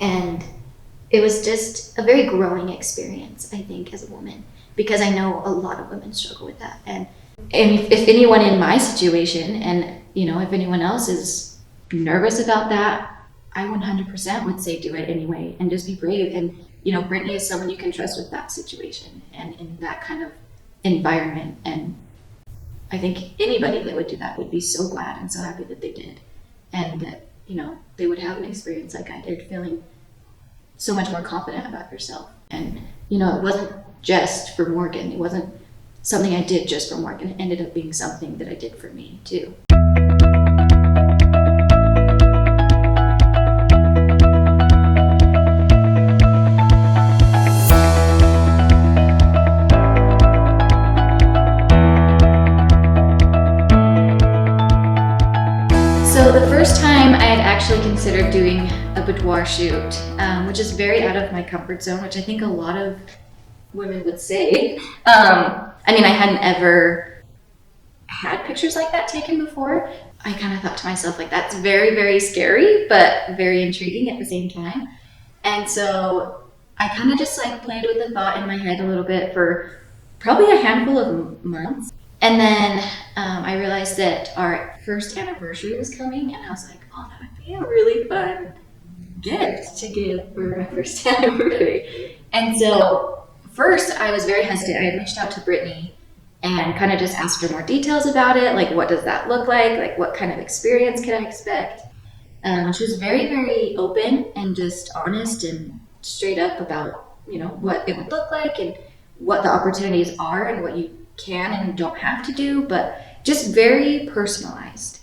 And it was just a very growing experience, I think, as a woman, because I know a lot of women struggle with that. And if anyone in my situation, and if anyone else is nervous about that, I 100% would say do it anyway and just be brave. And Brittny is someone you can trust with that situation and in that kind of environment. And I think anybody that would do that would be so glad and so happy that they did, and that they would have an experience like I did, feeling so much more confident about yourself. And it wasn't just for Morgan. It wasn't something I did just for Morgan. It ended up being something that I did for me too. So the first time I had actually considered doing a boudoir shoot, which is very out of my comfort zone, which I think a lot of women would say. I hadn't ever had pictures like that taken before. I kind of thought to myself, like, that's very, very scary, but very intriguing at the same time. And so I kind of just played with the thought in my head a little bit for probably a handful of months. And then I realized that our first anniversary was coming, and I was like, oh, that would be a really fun gift to give for my first anniversary. And so first I was very hesitant. I had reached out to Brittny and kind of just asked her more details about it. Like, what does that look like? Like, what kind of experience can I expect? She was very, very open and just honest and straight up about, what it would look like and what the opportunities are and what you can and don't have to do, but just very personalized.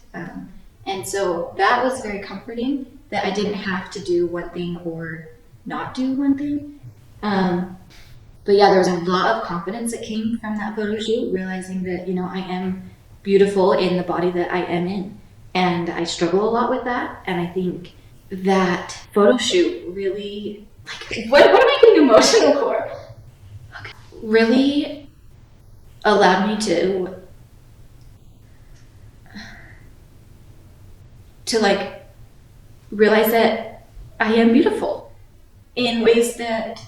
And so that was very comforting, that I didn't have to do one thing or not do one thing. But yeah, there was a lot of confidence that came from that photo shoot, realizing that, I am beautiful in the body that I am in. And I struggle a lot with that. And I think that photo shoot really, what am I getting emotional for? Okay. Really allowed me to realize that I am beautiful in ways that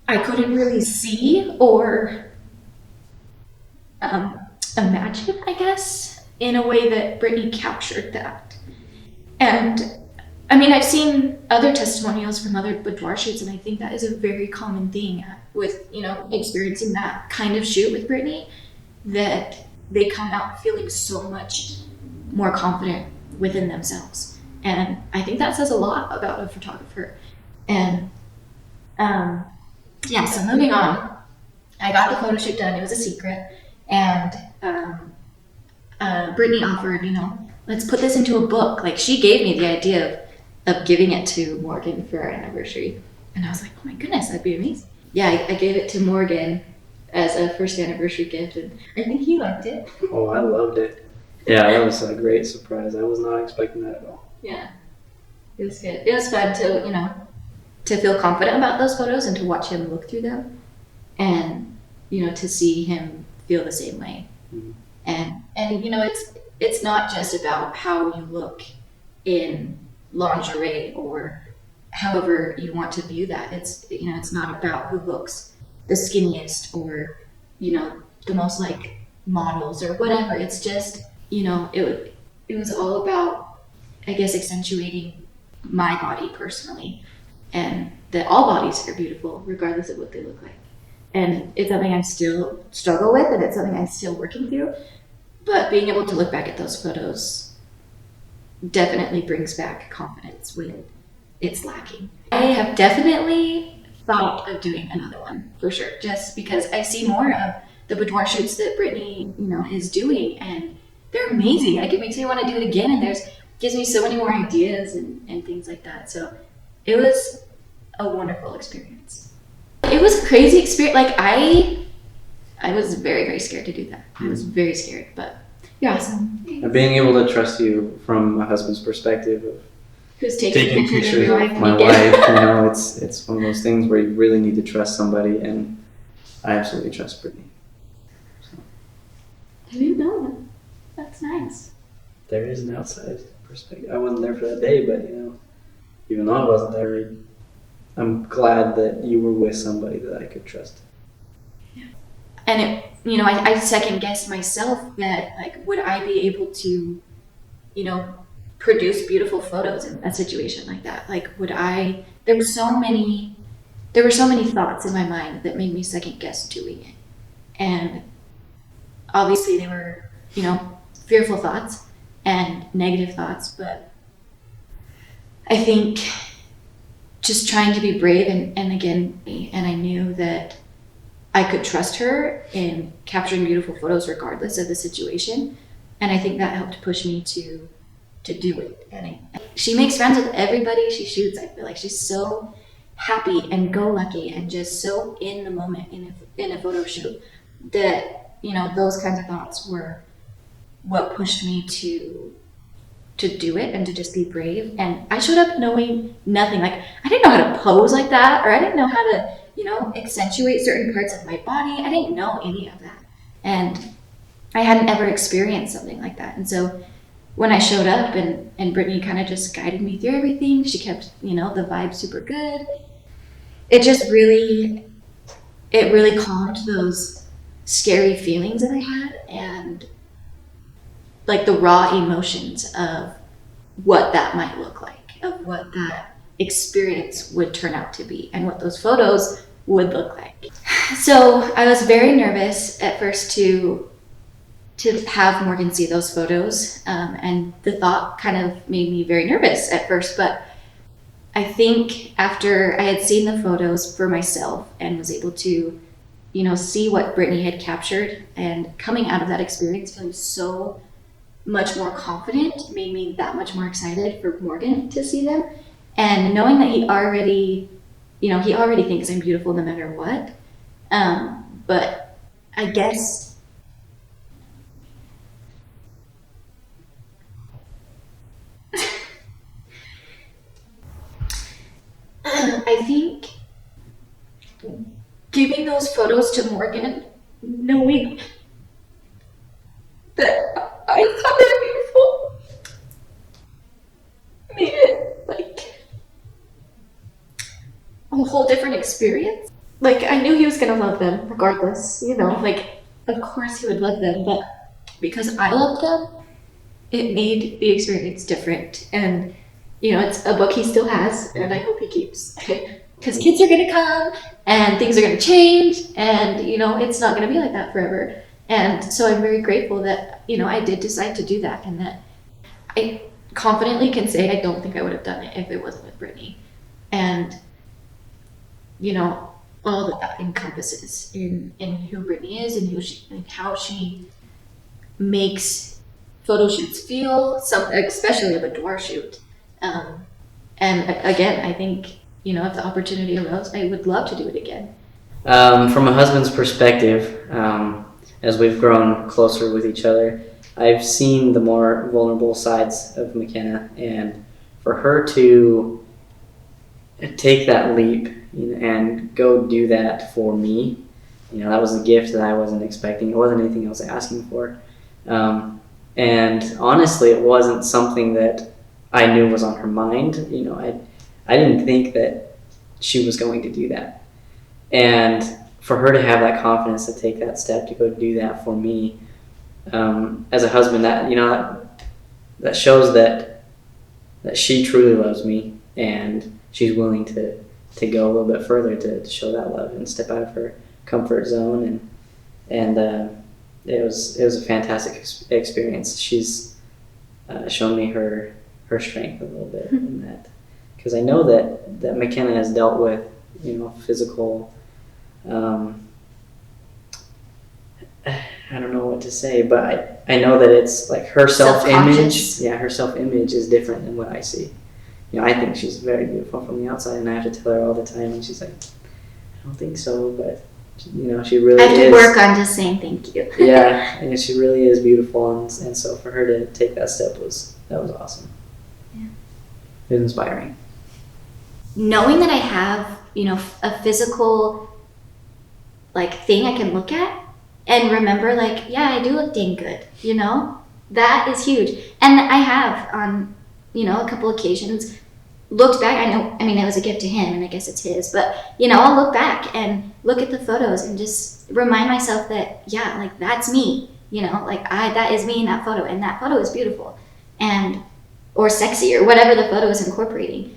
I couldn't really see or imagine, I guess, in a way that Brittny captured that. And I've seen other testimonials from other boudoir shoots, and I think that is a very common thing with, experiencing that kind of shoot with Brittny, that they come out feeling so much more confident within themselves. And I think that says a lot about a photographer. And so moving on, I got the photo shoot done. It was a secret. And Brittny offered, let's put this into a book. Like, she gave me the idea of giving it to Morgan for our anniversary. And I was like, oh my goodness, that'd be amazing. Yeah, I gave it to Morgan as a first anniversary gift, and I think he liked it. Oh, I loved it. Yeah, that was a great surprise. I was not expecting that at all. Yeah, it was good. It was fun to, to feel confident about those photos and to watch him look through them, and, to see him feel the same way. Mm-hmm. And it's not just about how you look in lingerie or however you want to view that. It's not about who looks the skinniest or the most models or whatever. It's just it was all about, I guess, accentuating my body personally, and that all bodies are beautiful regardless of what they look like. And it's something I still struggle with, and it's something I'm still working through. But being able to look back at those photos definitely brings back confidence when it's lacking. I have definitely thought of doing another one, for sure, just because I see more of the boudoir shoots that Brittny, is doing, and they're amazing. It makes me want to do it again, and gives me so many more ideas and things like that. So it was a wonderful experience. It was a crazy experience. I was very, very scared to do that. I was very scared, but you're awesome. And being able to trust you from a husband's perspective of who's taking pictures of my wife, it's one of those things where you really need to trust somebody, and I absolutely trust Brittny. So. I didn't know that. That's nice. There is an outside perspective. I wasn't there for that day, but you even though I wasn't there, I'm glad that you were with somebody that I could trust. And it, you know, I second guessed myself that, like, would I be able to, you know, produce beautiful photos in a situation like that? Like, would I? There were so many thoughts in my mind that made me second guess doing it, and obviously they were, you know, fearful thoughts and negative thoughts, but I think just trying to be brave and again, and I knew that I could trust her in capturing beautiful photos regardless of the situation. And I think that helped push me to do it. And she makes friends with everybody she shoots. I feel like she's so happy and go lucky and just so in the moment in a photo shoot that, you know, those kinds of thoughts were what pushed me to do it and to just be brave. And I showed up knowing nothing. Like, I didn't know how to pose like that, or I didn't know how to, you know, accentuate certain parts of my body. I didn't know any of that. And I hadn't ever experienced something like that. And so when I showed up and Brittny kind of just guided me through everything, she kept, you know, the vibe super good. It really calmed those scary feelings that I had, and like the raw emotions of what that might look like, of what that experience would turn out to be, and what those photos would look like. So I was very nervous at first to have Morgan see those photos, and the thought kind of made me very nervous at first, but I think after I had seen the photos for myself and was able to, you know, see what Brittny had captured, and coming out of that experience feeling so much more confident made me that much more excited for Morgan to see them. And knowing that he already thinks I'm beautiful no matter what. But I guess I think giving those photos to Morgan, knowing that I thought they were beautiful, made it like a whole different experience. Like, I knew he was gonna love them regardless, you know, like, of course he would love them, but because I loved them, it made the experience different. And, you know, it's a book he still has, and I hope he keeps. Because kids are gonna come, and things are gonna change, and, you know, it's not gonna be like that forever. And so I'm very grateful that, you know, I did decide to do that, and that I confidently can say I don't think I would have done it if it wasn't with Brittny. And, you know, all that encompasses in who Brittny is and and how she makes photo shoots feel, especially a boudoir shoot. And again, I think, you know, if the opportunity arose, I would love to do it again. From a husband's perspective, as we've grown closer with each other, I've seen the more vulnerable sides of McKenna, and for her to take that leap, you know, and go do that for me, you know, that was a gift that I wasn't expecting. It wasn't anything I was asking for. And honestly, it wasn't something that I knew was on her mind. You know, I didn't think that she was going to do that. And for her to have that confidence to take that step to go do that for me, as a husband, that, you know, that shows that she truly loves me, and she's willing to go a little bit further to show that love and step out of her comfort zone. And it was a fantastic experience. She's shown me her strength a little bit in that, because I know that McKenna has dealt with, you know, physical, I don't know what to say, but I know that it's like her self-image. Yeah, her self-image is different than what I see. You know, I think she's very beautiful from the outside, and I have to tell her all the time, and she's like, I don't think so, but, you know, she really is. I have to work on just saying thank you. Yeah, and she really is beautiful, and so for her to take that step was awesome. Yeah. It was inspiring. Knowing that I have, you know, a physical, like, thing I can look at and remember, like, yeah, I do look dang good, you know? That is huge. And I have, on, you know, a couple occasions, looked back, I mean, it was a gift to him, and I guess it's his, but, you know, I'll look back and look at the photos and just remind myself that, yeah, like, that's me, you know, like, that is me in that photo, and that photo is beautiful, or sexy, or whatever the photo is incorporating.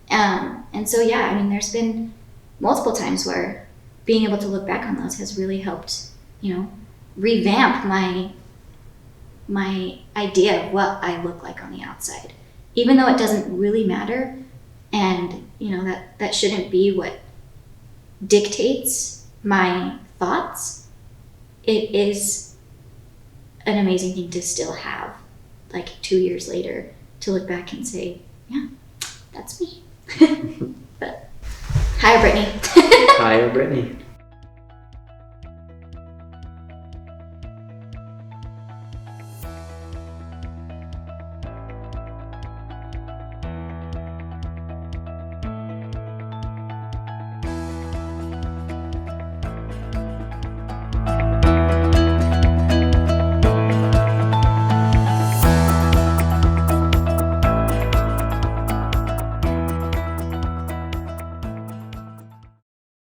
And so, yeah, I mean, there's been multiple times where being able to look back on those has really helped, you know, revamp my idea of what I look like on the outside. Even though it doesn't really matter, and, you know, that shouldn't be what dictates my thoughts, it is an amazing thing to still have, like 2 years later, to look back and say, yeah, that's me. But, hi, Brittny. Hi, Brittny.